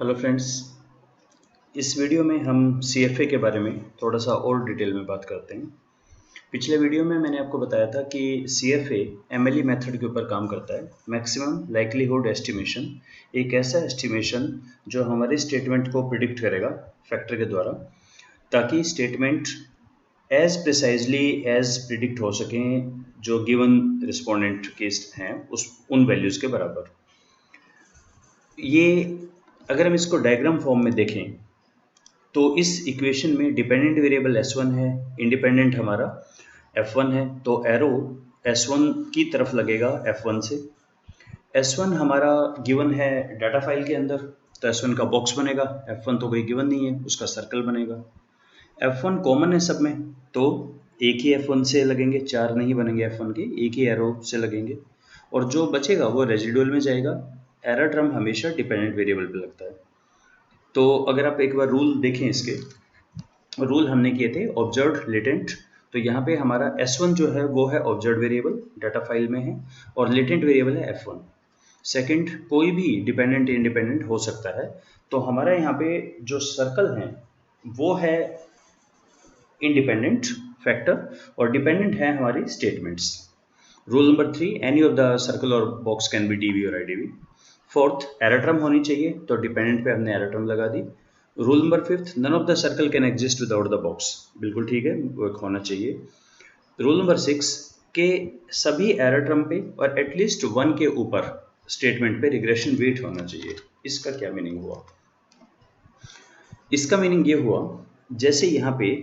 Hello friends. इस video में हम CFA के बारे में थोड़ा सा और डिटेल में बात करते हैं। पिछले वीडियो में मैंने आपको बताया था कि CFA MLE मेथड के ऊपर काम करता है, मैक्सिमम लाइक्लीहुड एस्टिमेशन। एक ऐसा एस्टिमेशन जो हमारे स्टेटमेंट को प्रिडिक्ट करेगा फैक्टर के द्वारा, ताकि statement as precisely as predict हो सकें जो गिवन रिस्पोंडेंट के हैं उन वैल्यूज़ के बराबर। ये अगर हम इसको डायग्राम फॉर्म में देखें तो इस इक्वेशन में डिपेंडेंट वेरिएबल S1 है, इंडिपेंडेंट हमारा F1 है, तो एरो S1 की तरफ लगेगा F1 से। S1 हमारा गिवन है डाटा फाइल के अंदर, तो S1 का बॉक्स बनेगा। F1 तो कोई गिवन नहीं है, उसका सर्कल बनेगा। F1 कॉमन है सब में, तो एक ही F1 से लगेंगे, चार नहीं बनेंगे F1 के, एक ही एरो से लगेंगे। और जो बचेगा वो रेजिडुअल में जाएगा। एरर टर्म हमेशा डिपेंडेंट वेरिएबल पे लगता है। तो अगर आप एक बार रूल देखें, इसके रूल हमने किए थे ऑब्जर्व्ड लेटेंट। तो यहाँ पे हमारा S1 जो है वो है ऑब्जर्व्ड वेरिएबल, डाटा फाइल में है, और लेटेंट वेरिएबल है F1। सेकंड, कोई भी डिपेंडेंट इंडिपेंडेंट हो सकता है। तो हमारा यहाँ पे जो सर्कल है वो है इंडिपेंडेंट फैक्टर और डिपेंडेंट है हमारी statements. Rule number 3, any of the circle और बॉक्स कैन बी DV और IDV। फोर्थ, एरर टर्म होनी चाहिए, तो डिपेंडेंट पे हमने एरर टर्म लगा दी। Rule number 5, none of the circle can exist without the box. बिल्कुल ठीक है, वो एक होना चाहिए। रूल नंबर 6 के सभी एरर टर्म पे और एटलीस्ट 1 के ऊपर स्टेटमेंट पे रिग्रेशन वेट होना चाहिए। इसका क्या मीनिंग हुआ? इसका मीनिंग ये हुआ, जैसे यहाँ पे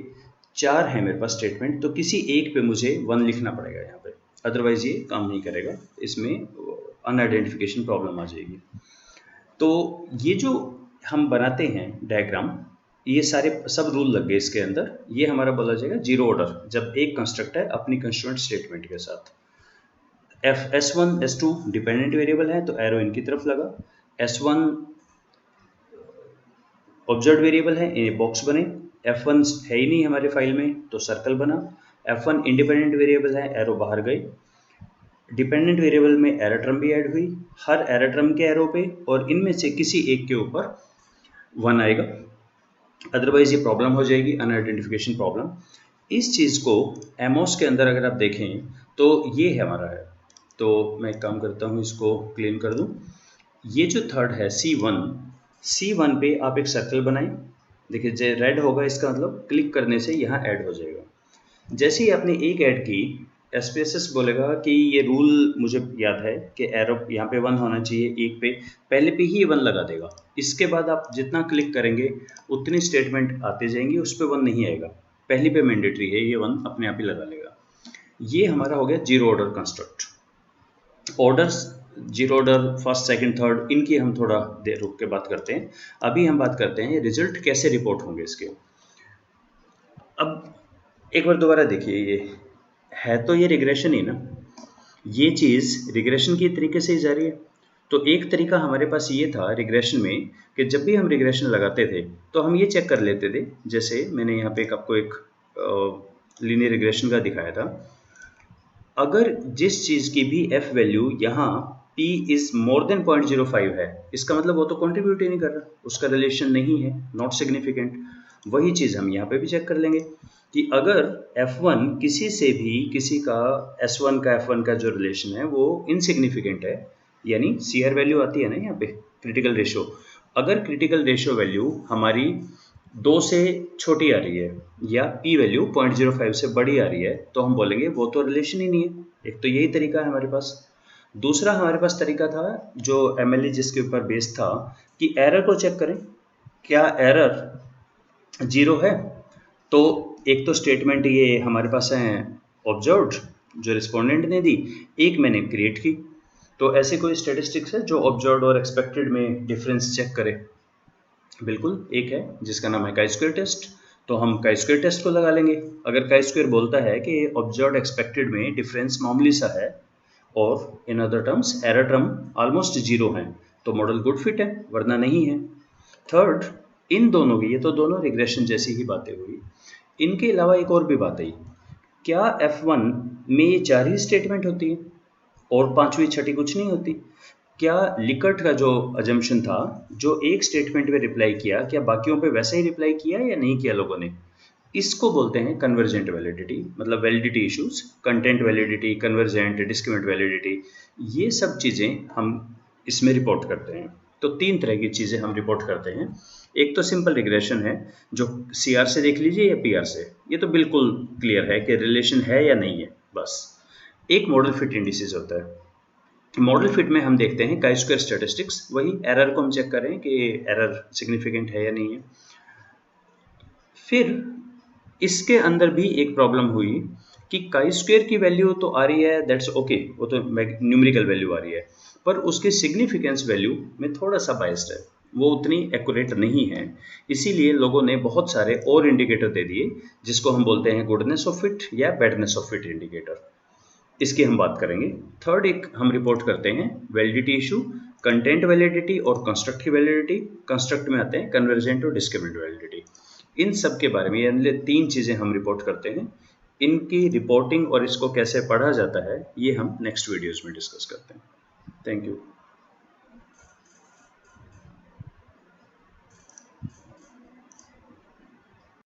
4 है मेरे पास स्टेटमेंट, तो किसी एक पे मुझे 1 लिखना पड़ेगा यहाँ पे, अदरवाइज ये काम नहीं करेगा, इसमें अनआइडेंटिफिकेशन प्रॉब्लम आ जाएगी। तो ये जो हम बनाते हैं डायग्राम, ये सारे सब रूल लग गए इसके अंदर। ये हमारा बोला जाएगा जीरो ऑर्डर, जब एक कंस्ट्रक्टर अपनी कंस्टिट्यूएंट स्टेटमेंट के साथ। S1 S2 डिपेंडेंट वेरिएबल है, तो एरो इनकी तरफ लगा। S1 ऑब्जर्व वेरिएबल है, ये बॉक्स बने। F1 है ही नहीं हमारे फाइल में, तो सर्कल बना। F1 इंडिपेंडेंट वेरिएबल है, एरो बाहर गई। डिपेंडेंट वेरिएबल में एरर टर्म भी ऐड हुई, हर एरर टर्म के एरो पे, और इनमें से किसी एक के ऊपर 1 आएगा, अदरवाइज ये प्रॉब्लम हो जाएगी, अनआइडेंटिफिकेशन प्रॉब्लम। इस चीज़ को एमओस के अंदर अगर आप देखें तो ये है हमारा है। तो मैं एक काम करता हूँ, इसको क्लीन कर दूँ। ये जो थर्ड है C1 पे आप एक सर्कल बनाएं। देखिए जो रेड होगा इसका मतलब क्लिक करने से यहाँ ऐड हो जाएगा। जैसे ही आपने एक ऐड की, SPSS बोलेगा कि ये रूल मुझे याद है कि एरो यहाँ पे 1 होना चाहिए, एक पे पहले पे ही 1 लगा देगा। इसके बाद आप जितना क्लिक करेंगे उतनी स्टेटमेंट आते जाएंगी, उस पर 1 नहीं आएगा, पहली पे मैंडेटरी है, ये 1 अपने आप ही लगा लेगा। ये हमारा हो गया zero order construct. Orders zero order, first second third, इनकी हम थोड़ा देर रुक के बात करते हैं। अभी हम बात करते हैं रिजल्ट कैसे रिपोर्ट होंगे इसके। अब एक बार दोबारा देखिए, ये है तो ये रिग्रेशन ही ना, ये चीज़ रिग्रेशन की तरीके से ही जा रही है। तो एक तरीका हमारे पास ये था रिग्रेशन में कि जब भी हम रिग्रेशन लगाते थे तो हम ये चेक कर लेते थे, जैसे मैंने यहाँ पे आपको एक लीनियर रिग्रेशन का दिखाया था। अगर जिस चीज़ की भी f वैल्यू यहाँ p इज मोर देन 0.05 है, इसका मतलब वो तो कंट्रीब्यूट ही नहीं कर रहा, उसका रिलेशन नहीं है, नॉट सिग्निफिकेंट। वही चीज़ हम यहाँ पे भी चेक कर लेंगे कि अगर F1 किसी से भी किसी का S1 का F1 का जो रिलेशन है वो इनसिग्निफिकेंट है, यानी CR वैल्यू आती है ना यहाँ पे क्रिटिकल रेशियो। अगर क्रिटिकल रेशियो वैल्यू हमारी 2 से छोटी आ रही है या p वैल्यू 0.05 से बड़ी आ रही है, तो हम बोलेंगे वो तो रिलेशन ही नहीं है। एक तो यही तरीका है हमारे पास। दूसरा हमारे पास तरीका था जो MLE जिसके ऊपर बेस्ड था कि एरर को चेक करें, क्या एरर 0 है। तो एक तो स्टेटमेंट ये हमारे पास है ऑब्जर्व्ड जो रिस्पोंडेंट ने दी, एक मैंने क्रिएट की। तो ऐसे कोई स्टेटिस्टिक्स है जो ऑब्जर्व्ड और एक्सपेक्टेड में डिफरेंस चेक करे? बिल्कुल, एक है जिसका नाम है chi-square टेस्ट। तो हम chi-square टेस्ट को लगा लेंगे। अगर chi-square बोलता है कि ऑब्जर्व्ड एक्सपेक्टेड में डिफरेंस मामूली सा है और in other terms error term almost 0 है, तो मॉडल गुड फिट है, वरना नहीं है। थर्ड, इन दोनों की, ये तो दोनों रिग्रेशन जैसी ही बातें हुई, इनके अलावा एक और भी बात आई, क्या F1 में ये 4 ही स्टेटमेंट होती है और 5वीं 6ठी कुछ नहीं होती? क्या लिकर्ट का जो अजम्पशन था, जो एक स्टेटमेंट में रिप्लाई किया, क्या बाकियों पे वैसा ही रिप्लाई किया या नहीं किया लोगों ने? इसको बोलते हैं कन्वर्जेंट वैलिडिटी, मतलब validity issues, content validity, convergent, discriminant validity, ये सब चीज़ें हम इसमें रिपोर्ट करते हैं। तो 3 तरह की चीज़ें हम रिपोर्ट करते हैं। एक तो सिंपल रिग्रेशन है, जो सीआर से देख लीजिए या पीआर से, ये तो बिल्कुल क्लियर है कि रिलेशन है या नहीं है, बस। एक मॉडल फिट इंडिसेस होता है। मॉडल फिट में हम देखते हैं काई स्क्वायर स्टैटिस्टिक्स, वही एरर को हम चेक करें कि एरर सिग्निफिकेंट है या नहीं है। फिर इसके अंदर भी एक प्रॉब्लम हुई कि काई स्क्वायर की वैल्यू तो आ रही है, दैट्स ओके, वो तो न्यूमेरिकल वैल्यू आ रही है, पर उसकी सिग्निफिकेंस वैल्यू में थोड़ा सा बायस्ड है, वो उतनी एक्यूरेट नहीं है। इसीलिए लोगों ने बहुत सारे और इंडिकेटर दे दिए, जिसको हम बोलते हैं गुडनेस ऑफ फिट या बैडनेस ऑफ फिट इंडिकेटर। इसकी हम बात करेंगे। थर्ड एक हम रिपोर्ट करते हैं वैलिडिटी इशू, कंटेंट वैलिडिटी और कंस्ट्रक्ट की वैलिडिटी। कंस्ट्रक्ट में आते हैं कन्वर्जेंट और डिस्क्रिमिनेंट वैलिडिटी। इन सब के बारे में, यानी 3 चीज़ें हम रिपोर्ट करते हैं। इनकी रिपोर्टिंग और इसको कैसे पढ़ा जाता है, ये हम नेक्स्ट वीडियोज़ में डिस्कस करते हैं। Thank you.